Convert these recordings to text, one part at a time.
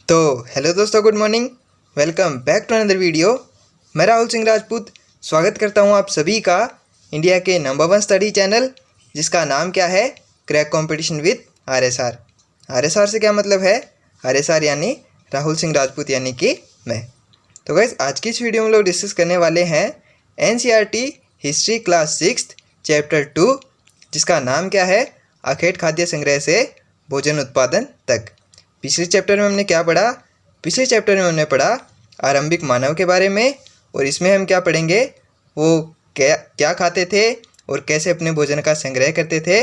तो हेलो दोस्तों, good morning. Welcome back to another video. मैं राहुल सिंह राजपूत स्वागत करता हूं आप सभी का इंडिया के नंबर 1 स्टडी चैनल जिसका नाम क्या है, crack competition with RSR. RSR से क्या मतलब है? आरएसआर यानी राहुल सिंह राजपूत यानी कि मैं। तो गाइस, आज की इस वीडियो में लोग डिस्कस करने वाले हैं एनसीईआरटी हिस्ट्री क्लास 6 चैप्टर 2 जिसका नाम क्या है, अखेट खाद्य संग्रह से भोजन उत्पादन तक। पिछले चैप्टर में हमने क्या पढ़ा? पिछले चैप्टर में हमने पढ़ा आरंभिक मानव के बारे में, और इसमें हम क्या पढ़ेंगे, वो क्या खाते थे और कैसे अपने भोजन का संग्रह करते थे।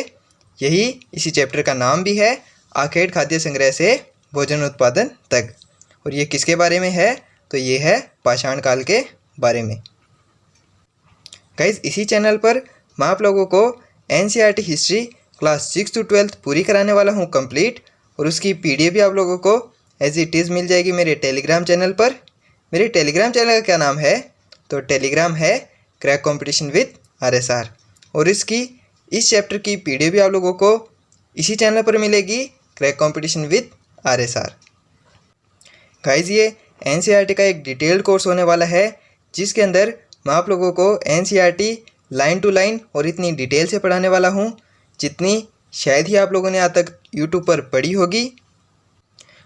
यही इसी चैप्टर का नाम भी है, आखेट खाद्य संग्रह से भोजन उत्पादन तक। और ये किसके बारे में है? तो ये है पाषाण काल के बारे में। गाइस, इसी चैनल पर मैं आप लोगों को एनसीईआरटी हिस्ट्री क्लास 6 to 12 पूरी कराने वाला हूँ कंप्लीट, और उसकी पीडीएफ भी आप लोगों को एज इट इज़ मिल जाएगी मेरे टेलीग्राम चैनल पर। मेरे टेलीग्राम चैनल का क्या नाम है? तो टेलीग्राम है क्रैक कंपटीशन विद आरएसआर, और इस चैप्टर की पीडीएफ भी आप लोगों को इसी चैनल पर मिलेगी, crack competition with RSR. Guys, ये एनसीईआरटी का एक डिटेल्ड कोर्स होने वाला है जिसके अंदर मैं आप लोगों को एनसीईआरटी लाइन टू लाइन और इतनी डिटेल से पढ़ाने वाला हूँ जितनी शायद ही आप लोगों ने आज तक यूट्यूब पर पढ़ी होगी।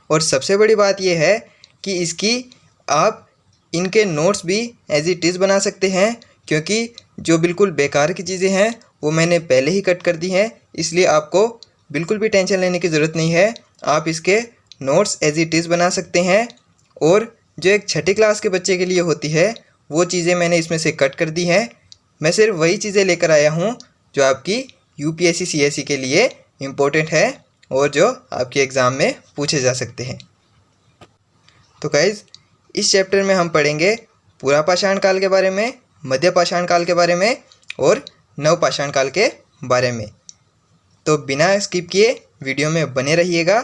और सबसे बड़ी बात यह है कि आप इनके नोट्स भी एज इट इज़ बना सकते हैं, क्योंकि जो बिल्कुल बेकार की चीज़ें हैं वो मैंने पहले ही कट कर दी हैं, इसलिए आपको बिल्कुल भी टेंशन लेने की ज़रूरत नहीं है। आप इसके नोट्स एज इट इज़ बना सकते हैं, और जो एक छठी क्लास के बच्चे के लिए होती है वो चीज़ें मैंने इसमें से कट कर दी हैं। मैं सिर्फ वही चीज़ें लेकर आया हूँ जो आपकी यूपीएससी सीएसई के लिए इम्पोर्टेंट है और जो आपके एग्ज़ाम में पूछे जा सकते हैं। तो गाइज़, इस चैप्टर में हम पढ़ेंगे पूरा पाषाण काल के बारे में, मध्य पाषाण काल के बारे में और नव पाषाण काल के बारे में। तो बिना स्किप किए वीडियो में बने रहिएगा।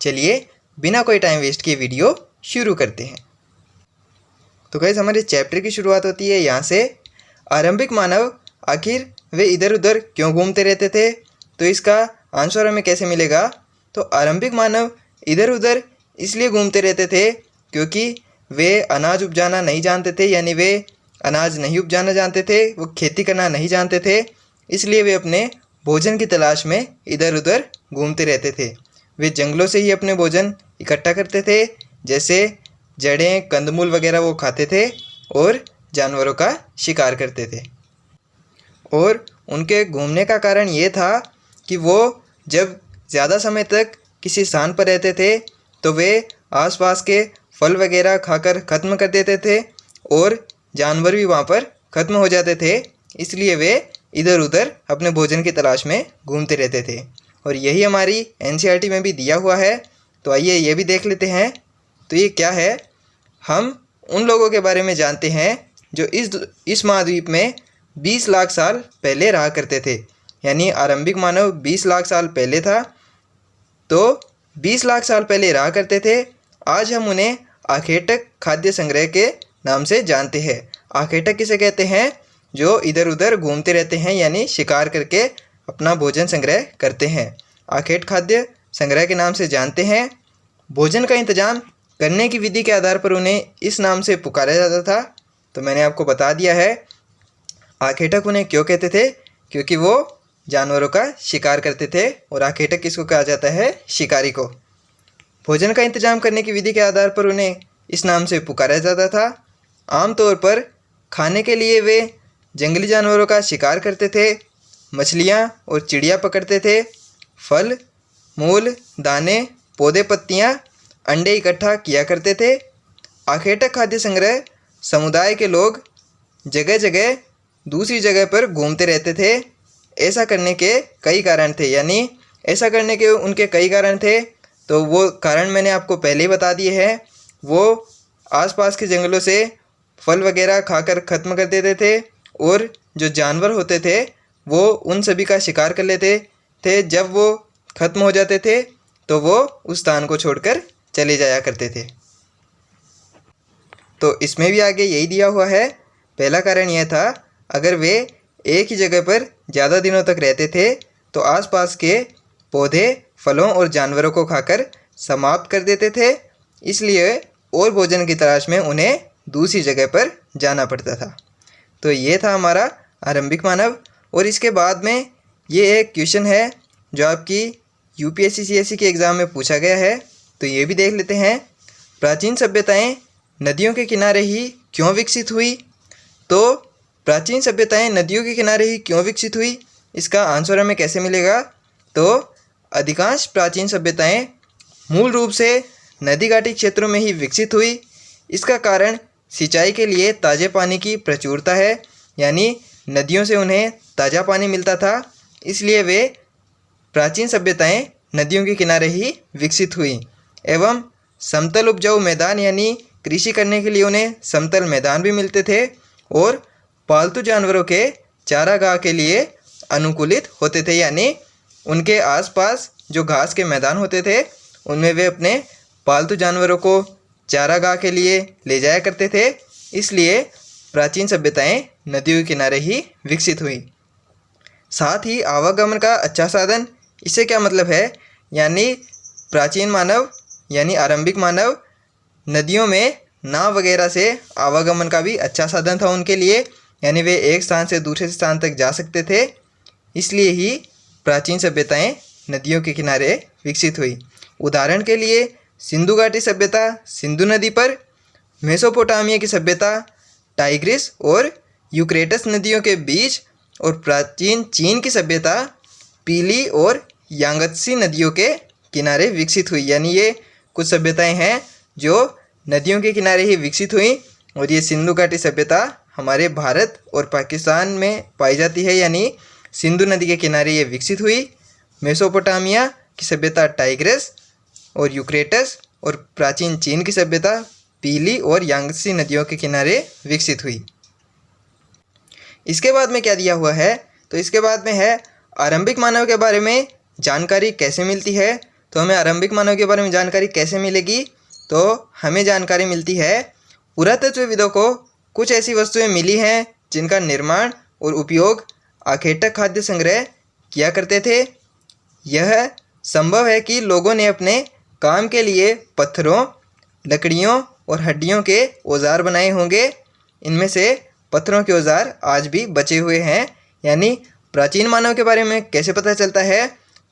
चलिए बिना कोई टाइम वेस्ट किए वीडियो शुरू करते हैं। तो गाइज़, हमारे चैप्टर की शुरुआत होती है यहाँ से, आरंभिक मानव आखिर वे इधर उधर क्यों घूमते रहते थे? तो इसका आंसर हमें कैसे मिलेगा? तो आरंभिक मानव इधर उधर इसलिए घूमते रहते थे क्योंकि वे अनाज उपजाना नहीं जानते थे, यानी वे अनाज नहीं उपजाना जानते थे, वो खेती करना नहीं जानते थे, इसलिए वे अपने भोजन की तलाश में इधर उधर घूमते रहते थे। वे जंगलों से ही अपने भोजन इकट्ठा करते थे, जैसे जड़ें कंदमूल वगैरह वो खाते थे और जानवरों का शिकार करते थे। और उनके घूमने का कारण ये था कि वो जब ज़्यादा समय तक किसी स्थान पर रहते थे तो वे आसपास के फल वगैरह खाकर ख़त्म कर देते थे, और जानवर भी वहाँ पर ख़त्म हो जाते थे, इसलिए वे इधर उधर अपने भोजन की तलाश में घूमते रहते थे। और यही हमारी एनसीईआरटी में भी दिया हुआ है। तो आइए ये भी देख लेते हैं। तो ये क्या है? हम उन लोगों के बारे में जानते हैं जो इस महाद्वीप में 20 लाख साल पहले रहा करते थे, यानी आरंभिक मानव 20 लाख साल पहले था। तो 20 लाख साल पहले रहा करते थे। आज हम उन्हें आखेटक खाद्य संग्रह के नाम से जानते हैं। आखेटक किसे कहते हैं? जो इधर उधर घूमते रहते हैं, यानी शिकार करके अपना भोजन संग्रह करते हैं। आखेट खाद्य संग्रह के नाम से जानते हैं। भोजन का इंतजाम करने की विधि के आधार पर उन्हें इस नाम से पुकारा जाता था। तो मैंने आपको बता दिया है, आखेटक उन्हें क्यों कहते थे? क्योंकि वो जानवरों का शिकार करते थे, और आखेटक किसको कहा जाता है? शिकारी को। भोजन का इंतजाम करने की विधि के आधार पर उन्हें इस नाम से पुकारा जाता था। आमतौर पर खाने के लिए वे जंगली जानवरों का शिकार करते थे, मछलियाँ और चिड़िया पकड़ते थे, फल मूल दाने पौधे पत्तियाँ अंडे इकट्ठा किया करते थे। आखेटक खाद्य संग्रह समुदाय के लोग जगह जगह दूसरी जगह पर घूमते रहते थे। ऐसा करने के कई कारण थे, यानी ऐसा करने के उनके कई कारण थे। तो वो कारण मैंने आपको पहले ही बता दिए हैं। वो आसपास के जंगलों से फल वगैरह खाकर ख़त्म कर देते थे, और जो जानवर होते थे वो उन सभी का शिकार कर लेते थे। जब वो ख़त्म हो जाते थे तो वो उस स्थान को छोड़कर चले जाया करते थे। तो इसमें भी आगे यही दिया हुआ है। पहला कारण यह था, अगर वे एक ही जगह पर ज़्यादा दिनों तक रहते थे तो आसपास के पौधे फलों और जानवरों को खाकर समाप्त कर देते थे। इसलिए और भोजन की तलाश में उन्हें दूसरी जगह पर जाना पड़ता था। तो ये था हमारा आरंभिक मानव। और इसके बाद में ये एक क्वेश्चन है जो आपकी यूपीएससी सीएससी के एग्ज़ाम में पूछा गया है, तो ये भी देख लेते हैं। प्राचीन सभ्यताएं नदियों के किनारे ही क्यों विकसित हुई? तो प्राचीन सभ्यताएं नदियों के किनारे ही क्यों विकसित हुई, इसका आंसर हमें कैसे मिलेगा? तो अधिकांश प्राचीन सभ्यताएं मूल रूप से नदी घाटी क्षेत्रों में ही विकसित हुई। इसका कारण सिंचाई के लिए ताज़े पानी की प्रचुरता है, यानी नदियों से उन्हें ताज़ा पानी मिलता था, इसलिए वे प्राचीन सभ्यताएं नदियों के किनारे ही विकसित हुई। एवं समतल उपजाऊ मैदान यानी कृषि करने के लिए उन्हें समतल मैदान भी मिलते थे और पालतू जानवरों के चारागाह के लिए अनुकूलित होते थे, यानी उनके आसपास जो घास के मैदान होते थे उनमें वे अपने पालतू जानवरों को चारागाह के लिए ले जाया करते थे। इसलिए प्राचीन सभ्यताएं नदियों के किनारे ही विकसित हुई। साथ ही आवागमन का अच्छा साधन, इससे क्या मतलब है? यानी प्राचीन मानव यानी आरंभिक मानव नदियों में नाव वगैरह से आवागमन का भी अच्छा साधन था उनके लिए, यानी वे एक स्थान से दूसरे स्थान तक जा सकते थे। इसलिए ही प्राचीन सभ्यताएं नदियों के किनारे विकसित हुई। उदाहरण के लिए सिंधु घाटी सभ्यता सिंधु नदी पर, मेसोपोटामिया की सभ्यता टाइग्रिस और यूक्रेटस नदियों के बीच, और प्राचीन चीन की सभ्यता पीली और यांगत्सी नदियों के किनारे विकसित हुई। यानी ये कुछ सभ्यताएं हैं जो नदियों के किनारे ही विकसित हुई। और ये सिंधु घाटी सभ्यता हमारे भारत और पाकिस्तान में पाई जाती है, यानी सिंधु नदी के किनारे ये विकसित हुई। मेसोपोटामिया की सभ्यता टाइग्रिस और यूक्रेटस, और प्राचीन चीन की सभ्यता पीली और यांगत्सी नदियों के किनारे विकसित हुई। इसके बाद में क्या दिया हुआ है? तो इसके बाद में है आरंभिक मानव के बारे में जानकारी कैसे मिलती है। तो हमें आरंभिक मानव के बारे में जानकारी कैसे मिलेगी? तो हमें जानकारी मिलती है पुरातत्वविदों को कुछ ऐसी वस्तुएं मिली हैं जिनका निर्माण और उपयोग आखेटक खाद्य संग्रह किया करते थे। यह संभव है कि लोगों ने अपने काम के लिए पत्थरों, लकड़ियों और हड्डियों के औजार बनाए होंगे। इनमें से पत्थरों के औजार आज भी बचे हुए हैं। यानी प्राचीन मानव के बारे में कैसे पता चलता है?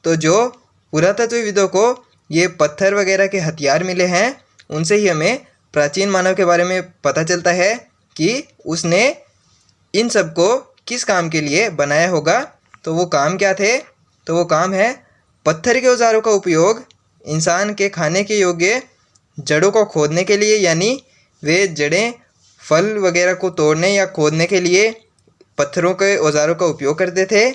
तो जो पुरातत्वविदों को ये पत्थर वगैरह के हथियार मिले हैं उनसे ही हमें प्राचीन मानव के बारे में पता चलता है कि उसने इन सब को किस काम के लिए बनाया होगा। तो वो काम क्या थे? तो वो काम है पत्थर के औजारों का उपयोग इंसान के खाने के योग्य जड़ों को खोदने के लिए, यानी वे जड़ें फल वगैरह को तोड़ने या खोदने के लिए पत्थरों के औजारों का उपयोग करते थे।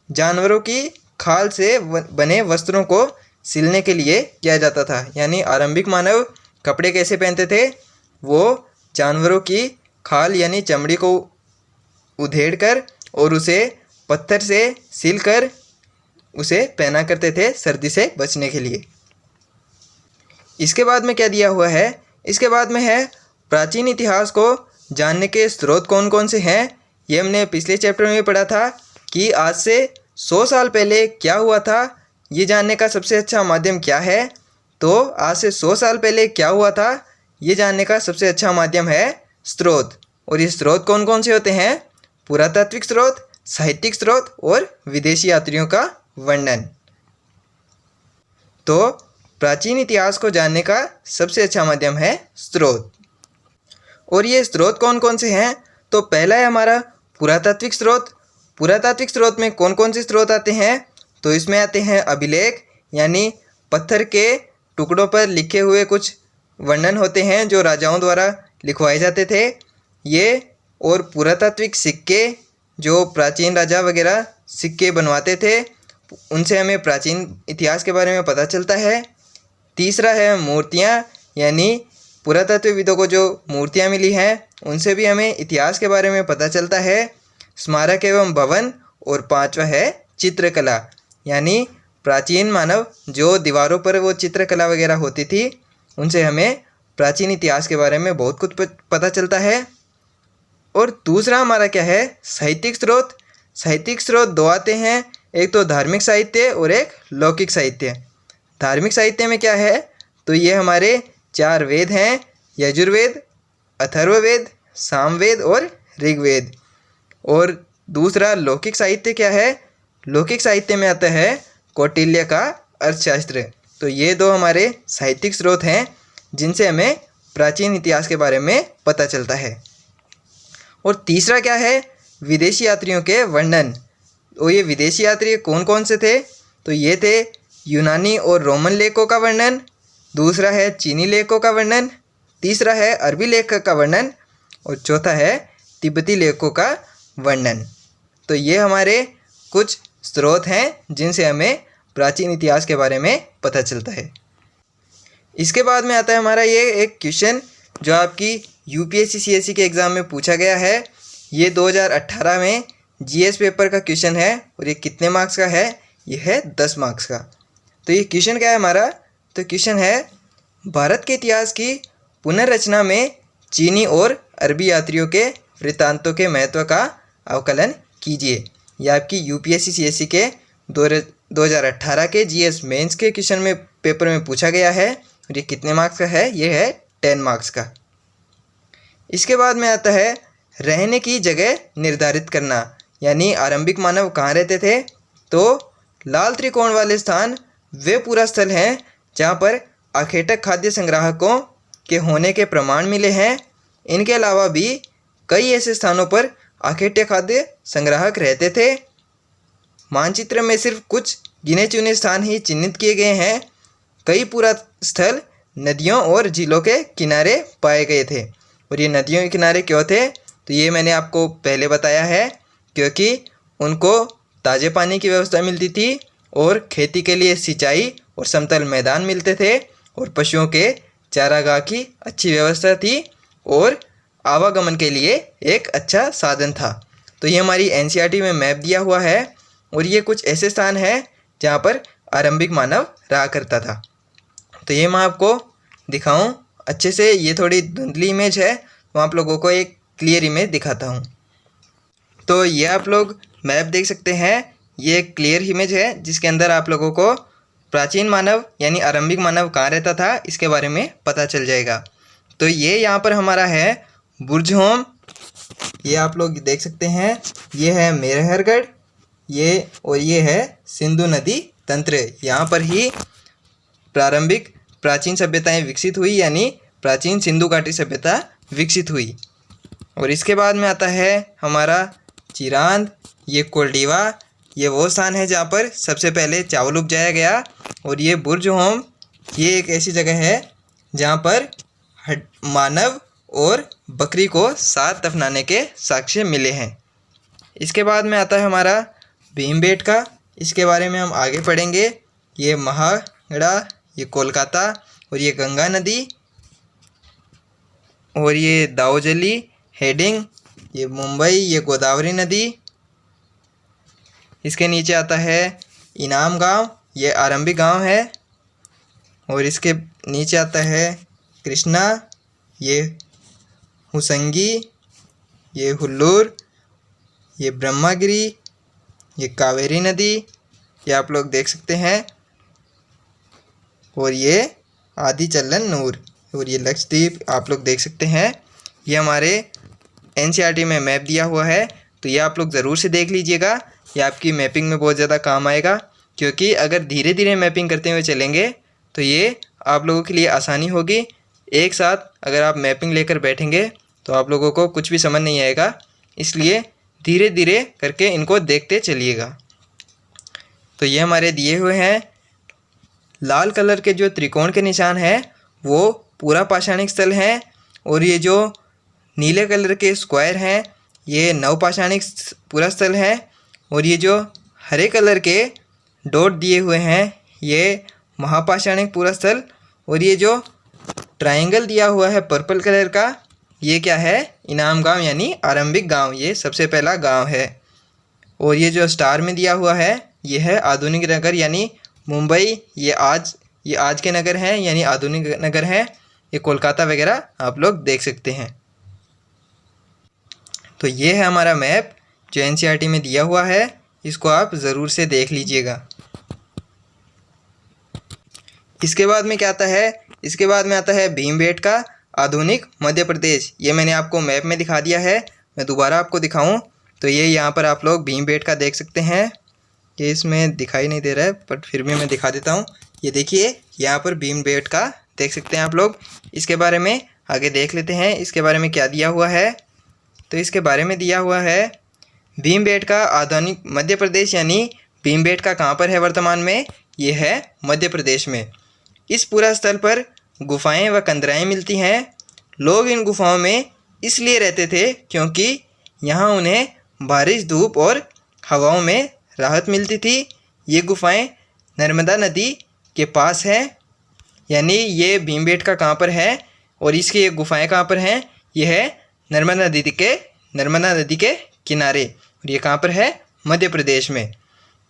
जानवरों की खाल से बने वस्त्रों को सिलने के लिए किया जाता था। यानी आरंभिक मानव कपड़े कैसे पहनते थे? वो जानवरों की खाल यानी चमड़ी को उधेड़कर और उसे पत्थर से सिलकर उसे पहना करते थे सर्दी से बचने के लिए। इसके बाद में क्या दिया हुआ है? इसके बाद में है प्राचीन इतिहास को जानने के स्रोत कौन कौन से हैं। ये हमने पिछले चैप्टर में भी पढ़ा था कि आज से 100 साल पहले क्या हुआ था, ये जानने का सबसे अच्छा माध्यम क्या है। तो आज से 100 साल पहले क्या हुआ था ये जानने का सबसे अच्छा माध्यम है स्रोत। और ये स्रोत कौन कौन से होते हैं? पुरातात्विक स्रोत, साहित्यिक स्रोत और विदेशी यात्रियों का वर्णन। तो प्राचीन इतिहास को जानने का सबसे अच्छा माध्यम है स्रोत। और ये स्रोत कौन कौन से हैं? तो पहला है हमारा पुरातात्विक स्रोत। पुरातात्विक स्रोत में कौन कौन से स्रोत आते हैं? तो इसमें आते हैं अभिलेख, यानी पत्थर के टुकड़ों पर लिखे हुए कुछ वर्णन होते हैं जो राजाओं द्वारा लिखवाए जाते थे ये। और पुरातात्विक सिक्के, जो प्राचीन राजा वगैरह सिक्के बनवाते थे, उनसे हमें प्राचीन इतिहास के बारे में पता चलता है। तीसरा है मूर्तियाँ, यानी पुरातत्वविदों को जो मूर्तियाँ मिली हैं उनसे भी हमें इतिहास के बारे में पता चलता है। स्मारक एवं भवन। और पांचवा है चित्रकला, यानी प्राचीन मानव जो दीवारों पर वो चित्रकला वगैरह होती थी उनसे हमें प्राचीन इतिहास के बारे में बहुत कुछ पता चलता है। और दूसरा हमारा क्या है? साहित्यिक स्रोत। साहित्यिक स्रोत दो आते हैं, एक तो धार्मिक साहित्य और एक लौकिक साहित्य। धार्मिक साहित्य में क्या है? तो ये हमारे 4 वेद हैं, यजुर्वेद, अथर्ववेद, सामवेद और ऋग्वेद। और दूसरा लौकिक साहित्य क्या है? लौकिक साहित्य में आता है कौटिल्य का अर्थशास्त्र। तो ये 2 हमारे साहित्यिक स्रोत हैं जिनसे हमें प्राचीन इतिहास के बारे में पता चलता है। और तीसरा क्या है? विदेशी यात्रियों के वर्णन। और ये विदेशी यात्री कौन कौन से थे? तो ये थे यूनानी और रोमन लेखकों का वर्णन, दूसरा है चीनी लेखकों का वर्णन, तीसरा है अरबी लेखक का वर्णन और चौथा है तिब्बती लेखकों का वर्णन। तो ये हमारे कुछ स्रोत हैं जिनसे हमें प्राचीन इतिहास के बारे में पता चलता है। इसके बाद में आता है हमारा ये एक क्वेश्चन जो आपकी यूपीएससी सीएससी के एग्ज़ाम में पूछा गया है। ये 2018 में जीएस पेपर का क्वेश्चन है और ये कितने मार्क्स का है? ये है 10 मार्क्स का। तो ये क्वेश्चन क्या है हमारा? तो क्वेश्चन है भारत के इतिहास की पुनर्रचना में चीनी और अरबी यात्रियों के वृत्तांतों के महत्व का अवकलन कीजिए। ये आपकी यूपीएससी सीएससी के 2018 के जीएस मेंस के क्वेश्चन में पेपर में पूछा गया है और ये कितने मार्क्स का है? ये है 10 मार्क्स का। इसके बाद में आता है रहने की जगह निर्धारित करना, यानी आरंभिक मानव कहाँ रहते थे? तो लाल त्रिकोण वाले स्थान वे पूरा स्थल हैं जहाँ पर आखेटक खाद्य संग्राहकों के होने के प्रमाण मिले हैं। इनके अलावा भी कई ऐसे स्थानों पर आखेट्य खाद्य संग्राहक रहते थे। मानचित्र में सिर्फ कुछ गिने चुने स्थान ही चिन्हित किए गए हैं। कई पूरा स्थल नदियों और झीलों के किनारे पाए गए थे। और ये नदियों के किनारे क्यों थे? तो ये मैंने आपको पहले बताया है, क्योंकि उनको ताज़े पानी की व्यवस्था मिलती थी और खेती के लिए सिंचाई और समतल मैदान मिलते थे और पशुओं के चारागाह की अच्छी व्यवस्था थी और आवागमन के लिए एक अच्छा साधन था। तो ये हमारी एनसीईआरटी में मैप दिया हुआ है और ये कुछ ऐसे स्थान हैं जहाँ पर आरंभिक मानव रहा करता था। तो ये मैं आपको दिखाऊं अच्छे से, ये थोड़ी धुंधली इमेज है तो आप लोगों को एक क्लियर इमेज दिखाता हूँ। तो ये आप लोग मैप देख सकते हैं, ये एक क्लियर इमेज है जिसके अंदर आप लोगों को प्राचीन मानव यानी आरंभिक मानव कहाँ रहता था इसके बारे में पता चल जाएगा। तो ये यहाँ पर हमारा है बुर्जहोम, ये आप लोग देख सकते हैं, ये है मेहरगढ़, ये और ये है सिंधु नदी तंत्र। यहाँ पर ही प्रारंभिक प्राचीन सभ्यताएं विकसित हुई, यानी प्राचीन सिंधु घाटी सभ्यता विकसित हुई। और इसके बाद में आता है हमारा चिरांद, ये कोल्डिवा, ये वो स्थान है जहाँ पर सबसे पहले चावल उपजाया गया। और ये बुर्जहोम, ये एक ऐसी जगह है जहाँ पर मानव और बकरी को साथ दफनाने के साक्ष्य मिले हैं। इसके बाद में आता है हमारा भीमबेटका, इसके बारे में हम आगे पढ़ेंगे। ये महागढ़ा, ये कोलकाता, और ये गंगा नदी, और ये दाऊजली हेडिंग, ये मुंबई, ये गोदावरी नदी। इसके नीचे आता है इनाम गांव, ये आरंभिक गांव है। और इसके नीचे आता है कृष्णा, ये हुसंगी, ये हुल्लूर, ये ब्रह्मगिरी, ये कावेरी नदी, ये आप लोग देख सकते हैं। और ये आदि चलन नूर, और ये लक्षद्वीप आप लोग देख सकते हैं। ये हमारे एनसीईआरटी में मैप दिया हुआ है, तो ये आप लोग ज़रूर से देख लीजिएगा, ये आपकी मैपिंग में बहुत ज़्यादा काम आएगा। क्योंकि अगर धीरे धीरे मैपिंग करते हुए चलेंगे तो ये आप लोगों के लिए आसानी होगी। एक साथ अगर आप मैपिंग लेकर बैठेंगे तो आप लोगों को कुछ भी समझ नहीं आएगा, इसलिए धीरे धीरे करके इनको देखते चलिएगा। तो ये हमारे दिए हुए हैं, लाल कलर के जो त्रिकोण के निशान हैं वो पूरा पाषाणिक स्थल हैं, और ये जो नीले कलर के स्क्वायर हैं ये नवपाषाणिक पूरा स्थल है, और ये जो हरे कलर के डॉट दिए हुए हैं ये महापाषाणिक पूरा स्थल, और ये जो ट्रायंगल दिया हुआ है पर्पल कलर का ये क्या है? इनाम गांव यानी आरंभिक गांव, ये सबसे पहला गांव है। और ये जो स्टार में दिया हुआ है ये है आधुनिक नगर यानी मुंबई, ये आज के नगर हैं यानी आधुनिक नगर हैं। ये कोलकाता वगैरह आप लोग देख सकते हैं। तो ये है हमारा मैप जो एनसीईआरटी में दिया हुआ है, इसको आप ज़रूर से देख लीजिएगा। इसके बाद में क्या आता है, इसके बाद में आता है भीमबेटका आधुनिक मध्य प्रदेश। ये मैंने आपको मैप में दिखा दिया है, मैं दोबारा आपको दिखाऊं तो ये यहाँ पर आप लोग भीमबेटका देख सकते हैं। ये इसमें दिखाई नहीं दे रहा है बट फिर भी मैं दिखा देता हूँ। ये देखिए यहाँ पर भीमबेटका देख सकते हैं आप लोग। इसके बारे में आगे देख लेते हैं, इसके बारे में क्या दिया हुआ है। तो इसके बारे में दिया हुआ है भीमबेटका आधुनिक मध्य प्रदेश, यानी भीमबेटका कहाँ पर है वर्तमान में, ये है मध्य प्रदेश में। इस पूरा स्थल पर गुफाएं व कंदराएं मिलती हैं। लोग इन गुफाओं में इसलिए रहते थे क्योंकि यहाँ उन्हें बारिश, धूप और हवाओं में राहत मिलती थी। ये गुफाएं नर्मदा नदी के पास है, यानी ये भीमबेटका कहाँ पर है और इसकी ये गुफाएं कहाँ पर हैं, ये है नर्मदा नदी के किनारे। और ये कहाँ पर है, मध्य प्रदेश में।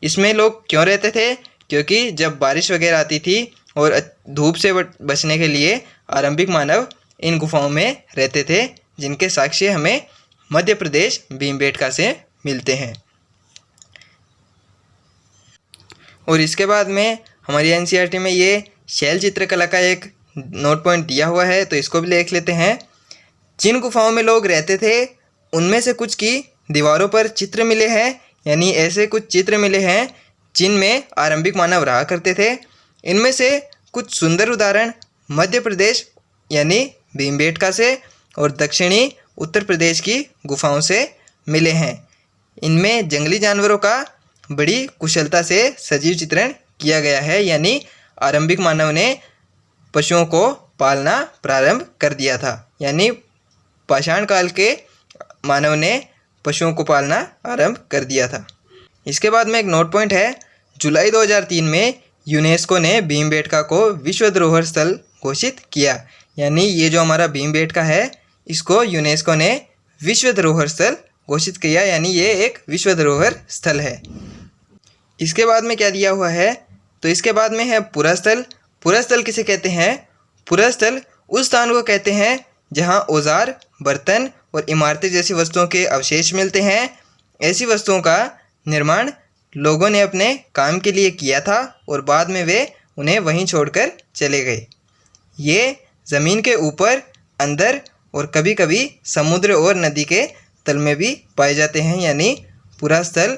इसमें लोग क्यों रहते थे, क्योंकि जब बारिश वगैरह आती थी और धूप से बचने के लिए आरंभिक मानव इन गुफाओं में रहते थे, जिनके साक्ष्य हमें मध्य प्रदेश भीमबेटका से मिलते हैं। और इसके बाद में हमारी एनसीईआरटी में ये शैल चित्रकला का एक नोट पॉइंट दिया हुआ है, तो इसको भी देख लेते हैं। जिन गुफाओं में लोग रहते थे उनमें से कुछ की दीवारों पर चित्र मिले हैं, यानी ऐसे कुछ चित्र मिले हैं जिनमें आरंभिक मानव रहा करते थे। इनमें से कुछ सुंदर उदाहरण मध्य प्रदेश यानी भीमबेटका से और दक्षिणी उत्तर प्रदेश की गुफाओं से मिले हैं। इनमें जंगली जानवरों का बड़ी कुशलता से सजीव चित्रण किया गया है, यानी आरंभिक मानव ने पशुओं को पालना प्रारंभ कर दिया था, यानी पाषाण काल के मानव ने पशुओं को पालना आरंभ कर दिया था। इसके बाद में एक नोट पॉइंट है, जुलाई 2003 में यूनेस्को ने भीमबेटका को विश्व धरोहर स्थल घोषित किया, यानी ये जो हमारा भीमबेटका है इसको यूनेस्को ने विश्व धरोहर स्थल घोषित किया, यानी ये एक विश्व धरोहर स्थल है। इसके बाद में क्या दिया हुआ है, तो इसके बाद में है पुरास्थल। पुरास्थल किसे कहते हैं, पुरास्थल उस स्थान को कहते हैं जहां औजार, बर्तन और इमारतें जैसी वस्तुओं के अवशेष मिलते हैं। ऐसी वस्तुओं का निर्माण लोगों ने अपने काम के लिए किया था और बाद में वे उन्हें वहीं छोड़कर चले गए। ये ज़मीन के ऊपर, अंदर और कभी कभी समुद्र और नदी के तल में भी पाए जाते हैं, यानी पुरास्थल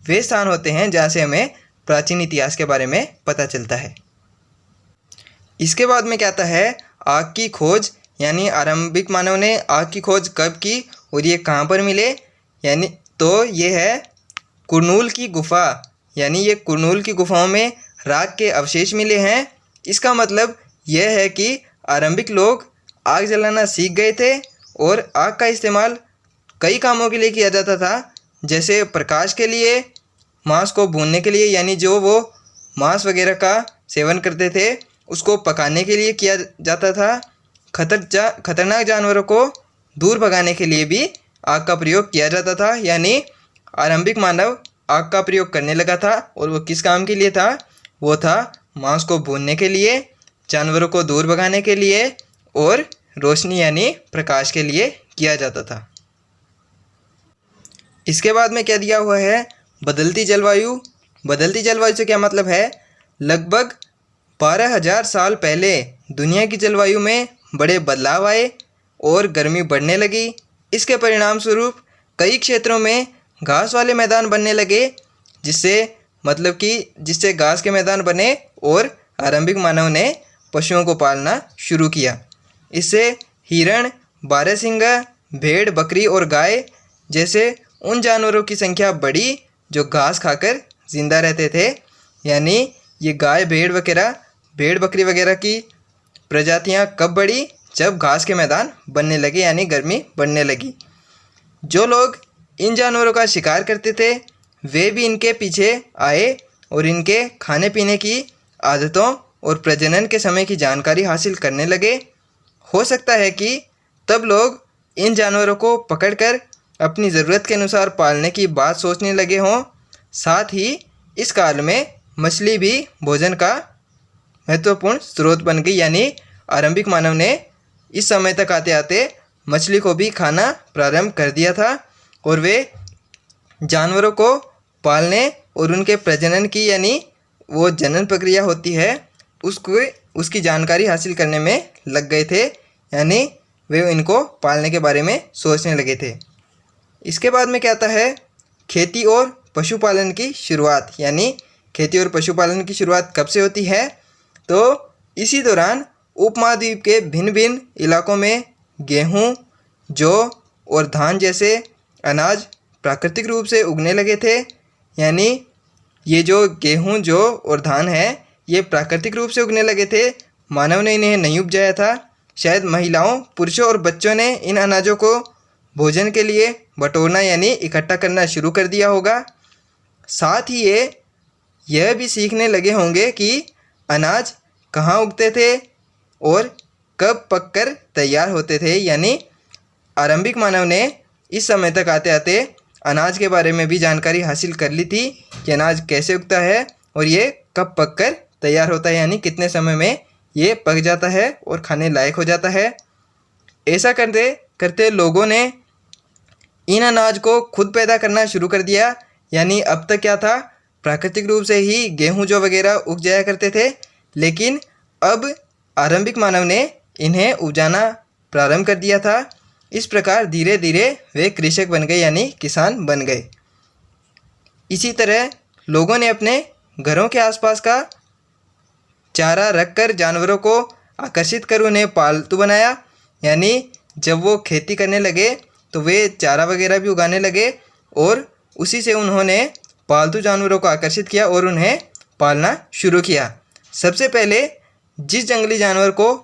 वे स्थान होते हैं जहाँ से हमें प्राचीन इतिहास के बारे में पता चलता है। इसके बाद में क्या आता है, आग की खोज, यानी आरंभिक मानव ने आग की खोज कब की और ये कहाँ पर मिले, यानी तो ये है कुरनूल की गुफा, यानी ये कुरनूल की गुफाओं में राख के अवशेष मिले हैं। इसका मतलब यह है कि आरंभिक लोग आग जलाना सीख गए थे और आग का इस्तेमाल कई कामों के लिए किया जाता था, जैसे प्रकाश के लिए, मांस को भूनने के लिए, यानी जो वो मांस वगैरह का सेवन करते थे उसको पकाने के लिए किया जाता था। खतरनाक जानवरों को दूर भगाने के लिए भी आग का प्रयोग किया जाता था, यानी आरंभिक मानव आग का प्रयोग करने लगा था। और वो किस काम के लिए था, वो था मांस को भूनने के लिए, जानवरों को दूर भगाने के लिए और रोशनी यानी प्रकाश के लिए किया जाता था। इसके बाद में क्या दिया हुआ है, बदलती जलवायु। बदलती जलवायु से क्या मतलब है, लगभग 12,000 साल पहले दुनिया की जलवायु में बड़े बदलाव आए और गर्मी बढ़ने लगी। इसके परिणाम स्वरूप कई क्षेत्रों में घास वाले मैदान बनने लगे, जिससे घास के मैदान बने और आरंभिक मानव ने पशुओं को पालना शुरू किया। इससे हिरण, बारहसिंगा, भेड़, बकरी और गाय जैसे उन जानवरों की संख्या बढ़ी जो घास खाकर जिंदा रहते थे, यानी ये गाय, भेड़ बकरी वगैरह की प्रजातियां कब बढ़ी, जब घास के मैदान बनने लगे, यानी गर्मी बढ़ने लगी। जो लोग इन जानवरों का शिकार करते थे वे भी इनके पीछे आए और इनके खाने पीने की आदतों और प्रजनन के समय की जानकारी हासिल करने लगे। हो सकता है कि तब लोग इन जानवरों को पकड़कर अपनी ज़रूरत के अनुसार पालने की बात सोचने लगे हों। साथ ही इस काल में मछली भी भोजन का महत्वपूर्ण स्रोत बन गई, यानी आरंभिक मानव ने इस समय तक आते आते मछली को भी खाना प्रारंभ कर दिया था और वे जानवरों को पालने और उनके प्रजनन की, यानी वो जनन प्रक्रिया होती है, उसकी जानकारी हासिल करने में लग गए थे, यानी वे इनको पालने के बारे में सोचने लगे थे। इसके बाद में क्या आता है, खेती और पशुपालन की शुरुआत। यानी खेती और पशुपालन की शुरुआत कब से होती है, तो इसी दौरान उपमहाद्वीप के भिन्न भिन्न इलाकों में गेहूँ, जौ और धान जैसे अनाज प्राकृतिक रूप से उगने लगे थे। यानी ये जो गेहूँ, जौ और धान है, ये प्राकृतिक रूप से उगने लगे थे, मानव ने इन्हें नहीं उपजाया था। शायद महिलाओं, पुरुषों और बच्चों ने इन अनाजों को भोजन के लिए बटोरना यानी इकट्ठा करना शुरू कर दिया होगा। साथ ही यह भी सीखने लगे होंगे कि अनाज कहाँ उगते थे और कब पककर तैयार होते थे। यानी आरंभिक मानव ने इस समय तक आते आते अनाज के बारे में भी जानकारी हासिल कर ली थी कि अनाज कैसे उगता है और ये कब पककर तैयार होता है, यानी कितने समय में ये पक जाता है और खाने लायक हो जाता है। ऐसा करते करते लोगों ने इन अनाज को खुद पैदा करना शुरू कर दिया। यानी अब तक क्या था, प्राकृतिक रूप से ही गेहूँ, जौ वगैरह उग जाया करते थे, लेकिन अब आरंभिक मानव ने इन्हें उपजाना प्रारंभ कर दिया था। इस प्रकार धीरे धीरे वे कृषक बन गए, यानी किसान बन गए। इसी तरह लोगों ने अपने घरों के आसपास का चारा रखकर जानवरों को आकर्षित कर उन्हें पालतू बनाया। यानी जब वो खेती करने लगे तो वे चारा वगैरह भी उगाने लगे और उसी से उन्होंने पालतू जानवरों को आकर्षित किया और उन्हें पालना शुरू किया। सबसे पहले जिस जंगली जानवर को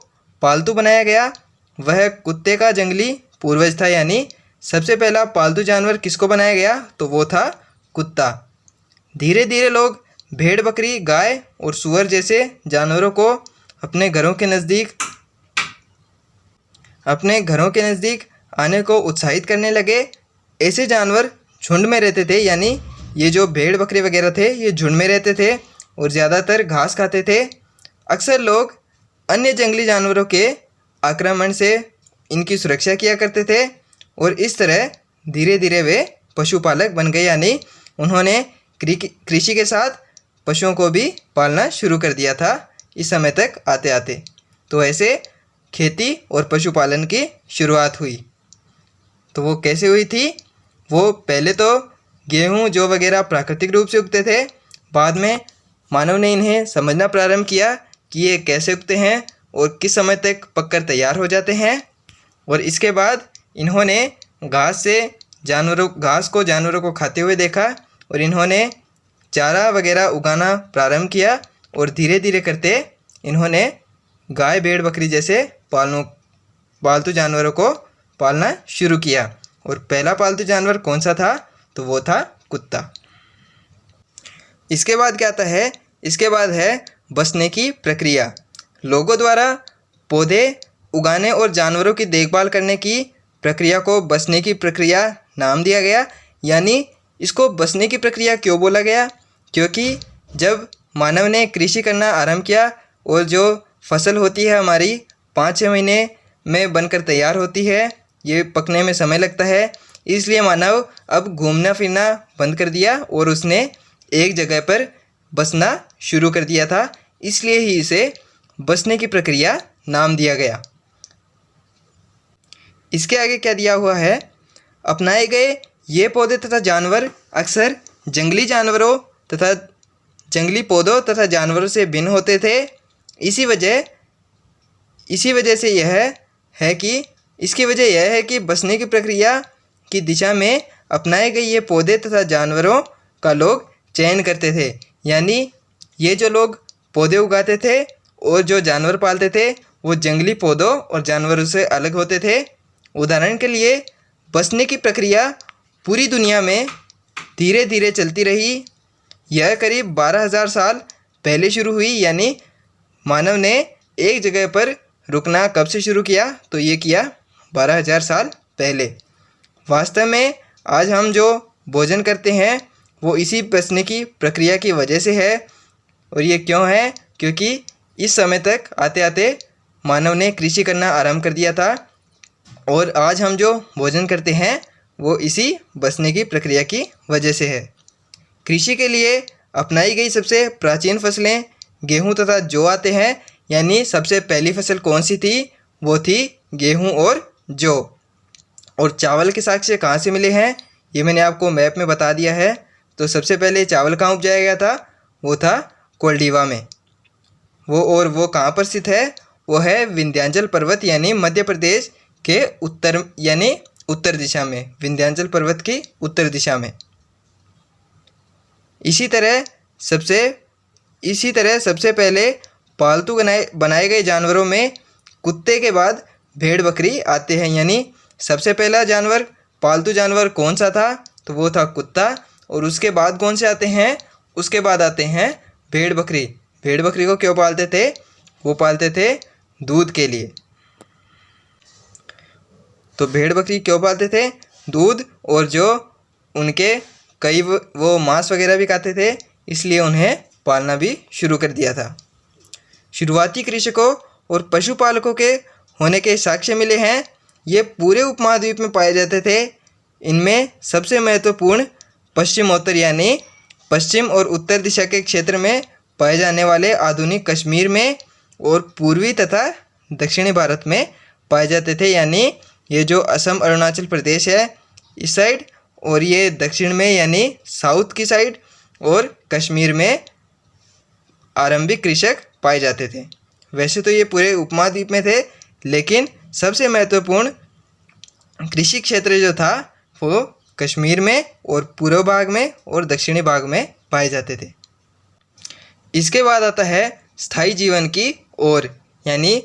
पालतू बनाया गया वह कुत्ते का जंगली पूर्वज था। यानी सबसे पहला पालतू जानवर किसको बनाया गया, तो वो था कुत्ता। धीरे धीरे लोग भेड़, बकरी, गाय और सूअर जैसे जानवरों को अपने घरों के नज़दीक आने को उत्साहित करने लगे। ऐसे जानवर झुंड में रहते थे, यानी ये जो भेड़, बकरी वगैरह थे, ये झुंड में रहते थे और ज़्यादातर घास खाते थे। अक्सर लोग अन्य जंगली जानवरों के आक्रमण से इनकी सुरक्षा किया करते थे और इस तरह धीरे धीरे वे पशुपालक बन गए। यानी उन्होंने कृषि के साथ पशुओं को भी पालना शुरू कर दिया था इस समय तक आते आते। तो ऐसे खेती और पशुपालन की शुरुआत हुई। तो वो कैसे हुई थी, वो पहले तो गेहूँ, जौ वगैरह प्राकृतिक रूप से उगते थे। बाद में मानव ने इन्हें समझना प्रारंभ किया कि ये कैसे उगते हैं और किस समय तक पककर तैयार हो जाते हैं। और इसके बाद इन्होंने घास को जानवरों को खाते हुए देखा और इन्होंने चारा वगैरह उगाना प्रारंभ किया और धीरे धीरे करते इन्होंने गाय, भेड़, बकरी जैसे पालतू जानवरों को पालना शुरू किया। और पहला पालतू जानवर कौन सा था, तो वो था कुत्ता। इसके बाद क्या आता है, इसके बाद है बसने की प्रक्रिया। लोगों द्वारा पौधे उगाने और जानवरों की देखभाल करने की प्रक्रिया को बसने की प्रक्रिया नाम दिया गया। यानी इसको बसने की प्रक्रिया क्यों बोला गया, क्योंकि जब मानव ने कृषि करना आरंभ किया और जो फसल होती है हमारी 5-6 महीने में बनकर तैयार होती है, ये पकने में समय लगता है, इसलिए मानव अब घूमना फिरना बंद कर दिया और उसने एक जगह पर बसना शुरू कर दिया था। इसलिए ही इसे बसने की प्रक्रिया नाम दिया गया। इसके आगे क्या दिया हुआ है, अपनाए गए ये पौधे तथा जानवर अक्सर जंगली जानवरों तथा जंगली पौधों तथा जानवरों से भिन्न होते थे। इसी वजह से इसकी वजह यह है कि बसने की प्रक्रिया की दिशा में अपनाए गए ये पौधे तथा जानवरों का लोग चयन करते थे। यानी ये जो लोग पौधे उगाते थे और जो जानवर पालते थे वो जंगली पौधों और जानवरों से अलग होते थे। उदाहरण के लिए बसने की प्रक्रिया पूरी दुनिया में धीरे धीरे चलती रही। यह करीब 12,000 साल पहले शुरू हुई। यानी मानव ने एक जगह पर रुकना कब से शुरू किया, तो ये किया 12,000 साल पहले। वास्तव में आज हम जो भोजन करते हैं वो इसी बसने की प्रक्रिया की वजह से है। और ये क्यों है, क्योंकि इस समय तक आते आते मानव ने कृषि करना आरंभ कर दिया था और आज हम जो भोजन करते हैं वो इसी बसने की प्रक्रिया की वजह से है। कृषि के लिए अपनाई गई सबसे प्राचीन फसलें गेहूं तथा जौ आते हैं। यानी सबसे पहली फसल कौन सी थी, वो थी गेहूं और जौ। और चावल के साक्ष्य कहाँ से मिले हैं, ये मैंने आपको मैप में बता दिया है। तो सबसे पहले चावल कहाँ उपजाया गया था, वो था कोल्डीवा में। वो कहाँ पर स्थित है, वो है विंध्याचल पर्वत यानी मध्य प्रदेश के उत्तर यानी उत्तर दिशा में, विंध्याचल पर्वत की उत्तर दिशा में। इसी तरह सबसे पहले पालतू बनाए गए जानवरों में कुत्ते के बाद भेड़ बकरी आते हैं। यानी सबसे पहला जानवर पालतू जानवर कौन सा था, तो वो था कुत्ता। और उसके बाद कौन से आते हैं, उसके बाद आते हैं भेड़ बकरी। भेड़ बकरी को क्यों पालते थे, वो पालते थे दूध के लिए। तो भेड़ बकरी क्यों पालते थे, दूध, और जो उनके कई वो मांस वगैरह भी खाते थे, इसलिए उन्हें पालना भी शुरू कर दिया था। शुरुआती कृषकों और पशुपालकों के होने के साक्ष्य मिले हैं। ये पूरे उपमहाद्वीप में पाए जाते थे। इनमें सबसे महत्वपूर्ण पश्चिमोत्तर यानी पश्चिम और उत्तर दिशा के क्षेत्र में पाए जाने वाले आधुनिक कश्मीर में और पूर्वी तथा दक्षिणी भारत में पाए जाते थे। यानी ये जो असम अरुणाचल प्रदेश है इस साइड, और ये दक्षिण में यानी साउथ की साइड, और कश्मीर में आरंभिक कृषक पाए जाते थे। वैसे तो ये पूरे उपमहाद्वीप में थे, लेकिन सबसे महत्वपूर्ण कृषि क्षेत्र जो था वो कश्मीर में और पूर्व भाग में और दक्षिणी भाग में पाए जाते थे। इसके बाद आता है स्थायी जीवन की ओर, यानी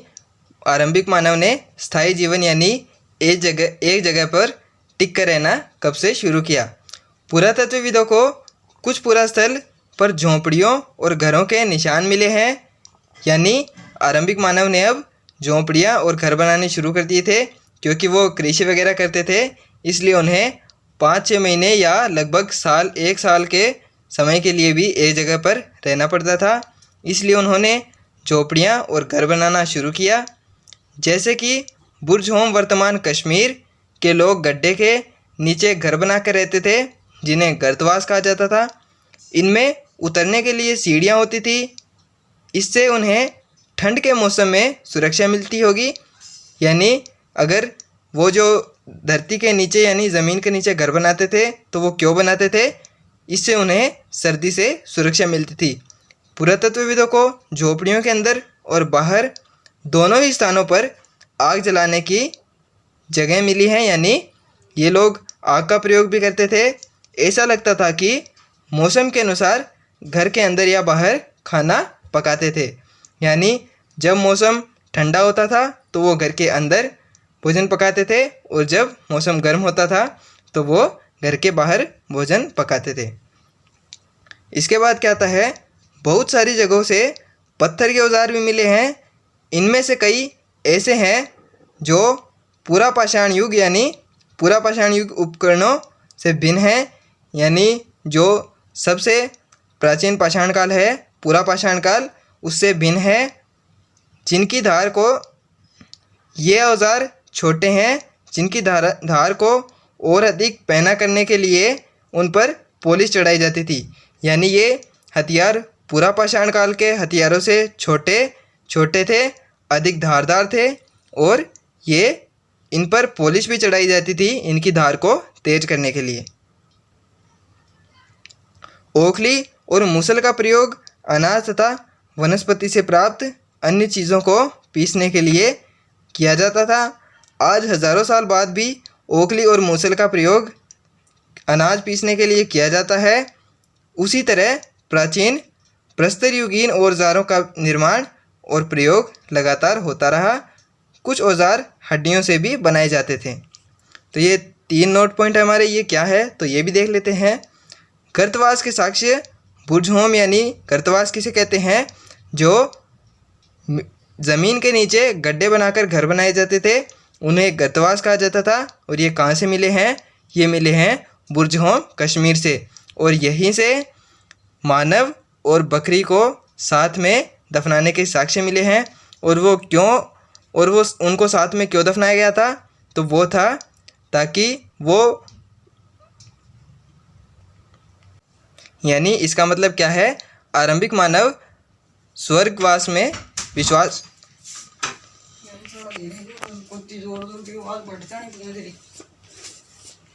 आरंभिक मानव ने स्थायी जीवन यानी एक जगह पर टिक कर रहना कब से शुरू किया। पुरातत्वविदों को कुछ पुरास्थल पर झोंपड़ियों और घरों के निशान मिले हैं। यानी आरंभिक मानव ने अब झोंपड़ियाँ और घर बनाने शुरू कर दिए थे, क्योंकि वो कृषि वगैरह करते थे, इसलिए उन्हें 5-6 महीने या लगभग एक साल के समय के लिए भी एक जगह पर रहना पड़ता था। इसलिए उन्होंने झोपड़ियाँ और घर बनाना शुरू किया। जैसे कि बुर्ज होम वर्तमान कश्मीर के लोग गड्ढे के नीचे घर बनाकर रहते थे, जिन्हें गर्तवास कहा जाता था। इनमें उतरने के लिए सीढ़ियाँ होती थी। इससे उन्हें ठंड के मौसम में सुरक्षा मिलती होगी। यानी अगर वो जो धरती के नीचे यानी ज़मीन के नीचे घर बनाते थे, तो वो क्यों बनाते थे, इससे उन्हें सर्दी से सुरक्षा मिलती थी। पुरातत्वविदों को झोपड़ियों के अंदर और बाहर दोनों ही स्थानों पर आग जलाने की जगह मिली है। यानी ये लोग आग का प्रयोग भी करते थे। ऐसा लगता था कि मौसम के अनुसार घर के अंदर या बाहर खाना पकाते थे। यानी जब मौसम ठंडा होता था तो वो घर के अंदर भोजन पकाते थे, और जब मौसम गर्म होता था तो वो घर के बाहर भोजन पकाते थे। इसके बाद क्या आता है, बहुत सारी जगहों से पत्थर के औजार भी मिले हैं। इनमें से कई ऐसे हैं जो पूरा पाषाण युग यानी पूरा पाषाण युग उपकरणों से भिन्न हैं। यानी जो सबसे प्राचीन पाषाण काल है, पूरा पाषाण काल, उससे भिन्न है। जिनकी धार को ये औजार छोटे हैं, जिनकी धार को और अधिक पैना करने के लिए उन पर पॉलिश चढ़ाई जाती थी। यानी ये हथियार पूरा पाषाण काल के हथियारों से छोटे थे, अधिक धारदार थे, और ये इन पर पॉलिश भी चढ़ाई जाती थी इनकी धार को तेज करने के लिए। ओखली और मूसल का प्रयोग अनाज तथा वनस्पति से प्राप्त अन्य चीज़ों को पीसने के लिए किया जाता था। आज हज़ारों साल बाद भी ओखली और मूसल का प्रयोग अनाज पीसने के लिए किया जाता है। उसी तरह प्राचीन प्रस्तर युगीन औजारों का निर्माण और प्रयोग लगातार होता रहा। कुछ औजार हड्डियों से भी बनाए जाते थे। तो ये 3 नोट पॉइंट हमारे, ये क्या है तो ये भी देख लेते हैं। गर्तवास के साक्ष्य, बुर्ज होम यानी गर्तवास किसे कहते हैं, जो ज़मीन के नीचे गड्ढे बनाकर घर बनाए जाते थे, उन्हें गर्तवास कहा जाता था। और ये कहाँ से मिले हैं, ये मिले हैं बुर्ज होम कश्मीर से। और यहीं से मानव और बकरी को साथ में दफनाने के साक्ष्य मिले हैं। और वो उनको साथ में क्यों दफनाया गया था, तो वो था ताकि वो, यानी इसका मतलब क्या है, आरंभिक मानव स्वर्गवास में विश्वास।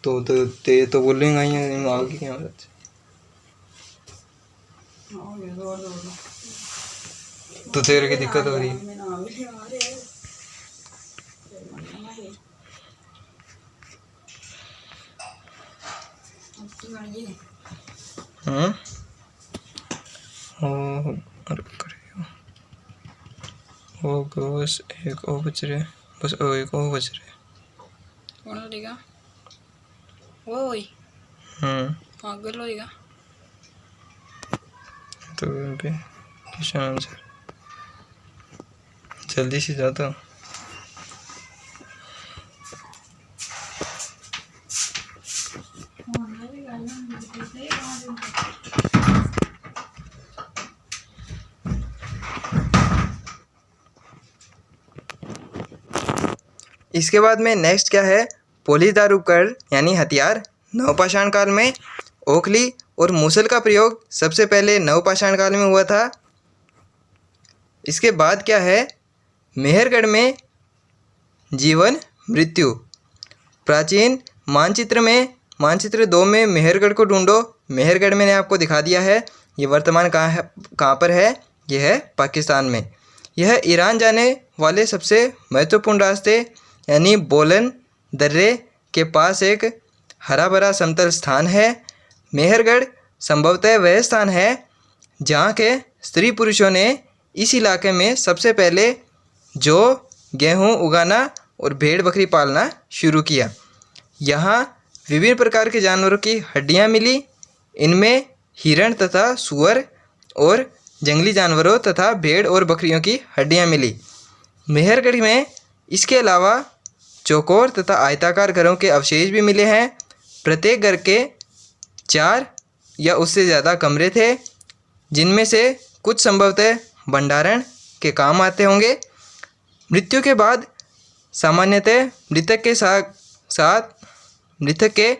तो ते तो बोलेंगे ही आगे क्या तो तेरे की दिक्कत हो रही है। बस एक और बच रहे, बस एक और बच रहे। कौन लेगा वो वही। आगे लेगा तो पे क्वेश्चन आंसर जल्दी से जाता हूँ। इसके बाद में नेक्स्ट क्या है, पोलीदार उपकरण यानी हथियार। नवपाषाण काल में ओखली और मूसल का प्रयोग सबसे पहले नवपाषाण काल में हुआ था। इसके बाद क्या है, मेहरगढ़ में जीवन मृत्यु। प्राचीन मानचित्र में मानचित्र 2 में मेहरगढ़ को ढूंढो। मेहरगढ़ मैंने आपको दिखा दिया है, ये वर्तमान कहाँ पर है, यह है पाकिस्तान में। यह ईरान जाने वाले सबसे महत्वपूर्ण रास्ते यानी बोलन दर्रे के पास एक हरा भरा समतल स्थान है। मेहरगढ़ संभवतः वह स्थान है जहाँ के स्त्री पुरुषों ने इस इलाके में सबसे पहले जौ गेहूँ उगाना और भेड़ बकरी पालना शुरू किया। यहाँ विभिन्न प्रकार के जानवरों की हड्डियाँ मिली। इनमें हिरण तथा सूअर और जंगली जानवरों तथा भेड़ और बकरियों की हड्डियाँ मिली। मेहरगढ़ में इसके अलावा चौकोर तथा आयताकार घरों के अवशेष भी मिले हैं। प्रत्येक घर के 4 या उससे ज़्यादा कमरे थे, जिनमें से कुछ संभवतः भंडारण के काम आते होंगे। मृत्यु के बाद सामान्यतः मृतक के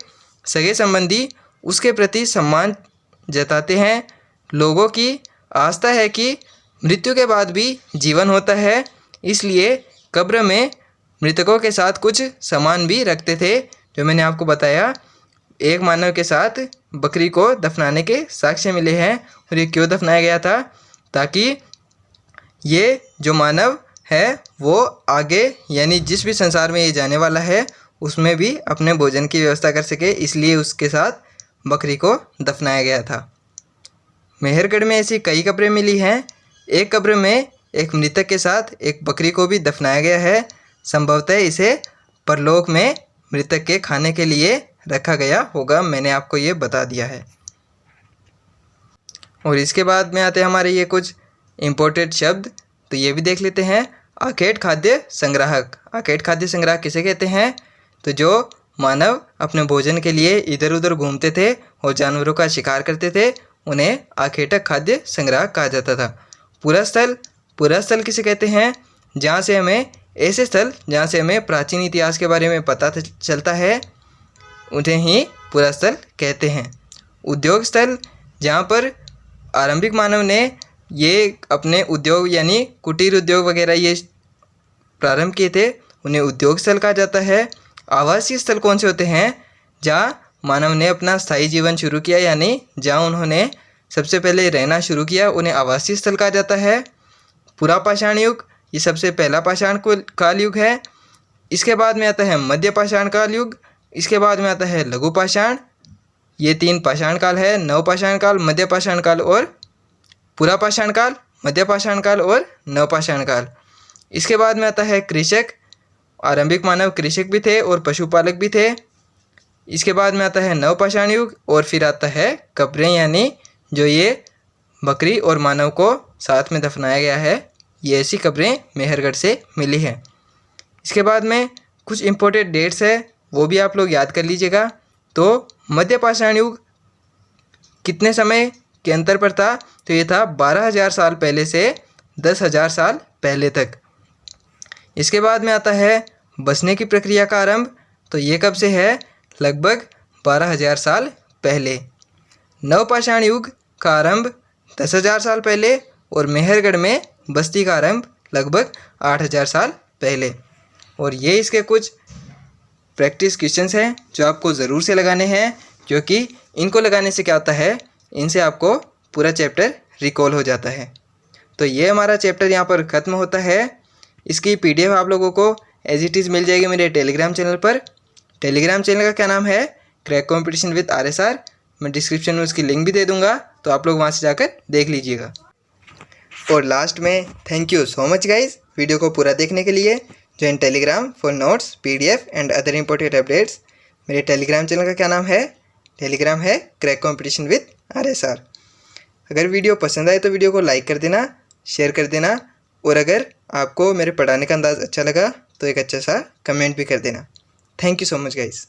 सगे संबंधी उसके प्रति सम्मान जताते हैं। लोगों की आस्था है कि मृत्यु के बाद भी जीवन होता है, इसलिए कब्र में मृतकों के साथ कुछ सामान भी रखते थे, जो मैंने आपको बताया। एक मानव के साथ बकरी को दफनाने के साक्ष्य मिले हैं। और ये क्यों दफनाया गया था, ताकि ये जो मानव है वो आगे यानी जिस भी संसार में ये जाने वाला है उसमें भी अपने भोजन की व्यवस्था कर सके, इसलिए उसके साथ बकरी को दफनाया गया था। मेहरगढ़ में ऐसी कई कब्रें मिली हैं। एक कब्र में एक मृतक के साथ एक बकरी को भी दफनाया गया है। संभवतः इसे परलोक में मृतक के खाने के लिए रखा गया होगा, मैंने आपको ये बता दिया है। और इसके बाद में आते हैं हमारे ये कुछ इम्पोर्टेंट शब्द, तो ये भी देख लेते हैं। आखेट खाद्य संग्राहक। आखेट खाद्य संग्राहक किसे कहते हैं, तो जो मानव अपने भोजन के लिए इधर उधर घूमते थे और जानवरों का शिकार करते थे, उन्हें आखेटक खाद्य संग्राहक कहा जाता था। पूरा स्थल किसे कहते हैं, जहाँ से हमें ऐसे स्थल जहाँ से हमें प्राचीन इतिहास के बारे में पता चलता है, उन्हें ही पूरा स्थल कहते हैं। उद्योग स्थल, जहाँ पर आरंभिक मानव ने ये अपने उद्योग यानी कुटीर उद्योग वगैरह ये प्रारंभ किए थे, उन्हें उद्योग स्थल कहा जाता है। आवासीय स्थल कौन से होते हैं, जहाँ मानव ने अपना स्थायी जीवन शुरू किया यानी जहाँ उन्होंने सबसे पहले रहना शुरू किया, उन्हें आवासीय स्थल कहा जाता है। पुरापाषाण युग, ये सबसे पहला पाषाण काल युग है। इसके बाद में आता है मध्य पाषाण काल युग। इसके बाद में आता है लघु पाषाण। ये 3 पाषाण काल है, नवपाषाण काल, मध्य पाषाण काल और पुरापाषाण काल, मध्य पाषाण काल और नवपाषाण काल। इसके बाद में आता है कृषक। आरंभिक मानव कृषक भी थे और पशुपालक भी थे। इसके बाद में आता है नवपाषाण युग और फिर आता है कब्रें, यानी जो ये बकरी और मानव को साथ में दफनाया गया है, ये ऐसी कब्रें मेहरगढ़ से मिली हैं। इसके बाद में कुछ इम्पोर्टेंट डेट्स है, वो भी आप लोग याद कर लीजिएगा। तो मध्य पाषाण युग कितने समय के अंतर पर था, तो ये था 12,000 साल पहले से 10,000 साल पहले तक। इसके बाद में आता है बसने की प्रक्रिया का आरंभ, तो ये कब से है, लगभग 12,000 साल पहले। नवपाषाण युग का आरंभ 10,000 साल पहले और मेहरगढ़ में बस्ती का आरंभ लगभग 8000 साल पहले। और ये इसके कुछ प्रैक्टिस क्वेश्चंस हैं जो आपको ज़रूर से लगाने हैं, क्योंकि इनको लगाने से क्या होता है, इनसे आपको पूरा चैप्टर रिकॉल हो जाता है। तो ये हमारा चैप्टर यहाँ पर ख़त्म होता है। इसकी PDF आप लोगों को एज इट इज़ मिल जाएगी मेरे टेलीग्राम चैनल पर। टेलीग्राम चैनल का क्या नाम है, क्रैक कंपटीशन विद RSR। मैं डिस्क्रिप्शन में उसकी लिंक भी दे दूँगा, तो आप लोग वहाँ से जाकर देख लीजिएगा। और लास्ट में thank you so much guys video को पूरा देखने के लिए। Join Telegram for notes, PDF and other important updates. मेरे टेलीग्राम चैनल का क्या नाम है, टेलीग्राम है क्रैक कंपटीशन विद RSR। अगर वीडियो पसंद आए तो वीडियो को लाइक कर देना, शेयर कर देना, और अगर आपको मेरे पढ़ाने का अंदाज़ अच्छा लगा तो एक अच्छा सा कमेंट भी कर देना। Thank you so much guys.